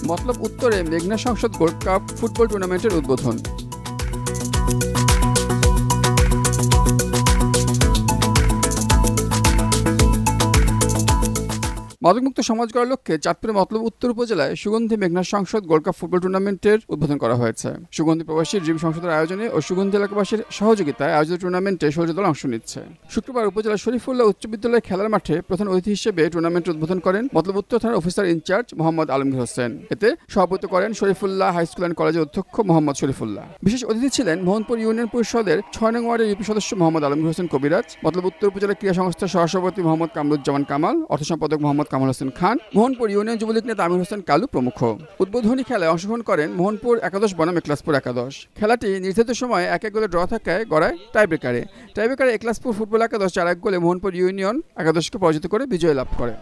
মতলব উত্তরে মেঘনা সংসদ গোল্ড কাপ ফুটবল টুর্নামেন্টের উদ্বোধন। মাদকমুক্ত সমাজ গড়ার লক্ষ্যে চাঁদপুরের মতলব উত্তর উপজেলায় সুগন্ধি মেঘনা সংসদ গোল্ড কাপ ফুটবল টুর্নামেন্টের উদ্বোধন করা হয়েছে। সুগন্ধি প্রবাসী ড্রিম সংসদের আয়োজনে ও সুগন্ধি এলাকাবাসীর সহযোগিতায় আয়োজিত টুর্নামেন্টে 16 দল অংশ নিচ্ছে। শুক্রবার উপজেলার শরীফুল্লাহ উচ্চ বিদ্যালয়ের খেলার মাঠে প্রধান অতিথি হিসেবে টুর্নামেন্ট উদ্বোধন করেন মতলব উত্তর থানার অফিসার ইনচার্জ মোহাম্মদ আলমগীর হোসেন। এতে সভাপতিত্ব করেন শরীফুল্লাহ হাই স্কুল অ্যান্ড কলেজের অধ্যক্ষ মোহাম্মদ শরীফুল্লাহ। বিশেষ অতিথি ছিলেন মোহনপুর ইউনিয়ন পরিষদের 6 নং ওয়ার্ডের ইউপি সদস্য মোহাম্মদ আলমগীর হোসেন কবিরাজ, মতলব উত্তর উপজেলা ক্রীড়া সংস্থার সহসভাপতি মোহাম্মদ কামরুজ্জামান কামাল, অর্থ সম্পাদক মোহাম্মদ কামাল হোসেন খান, মোহনপুর ইউনিয়ন যুবলীগ নেতা আমির হোসেন কালু প্রমুখ। উদ্বোধনী খেলায় অংশগ্রহণ করেন মোহনপুর একাদশ বনাম একলাসপুর একাদশ। খেলাটি নির্ধারিত সময়ে 1-1 গোলে ড্র থাকায় গড়ায় টাইব্রেকারে। একলাসপুর ফুটবল একাদশ 4-1 গোলে মোহনপুর ইউনিয়ন একাদশকে পরাজিত করে বিজয় লাভ করে।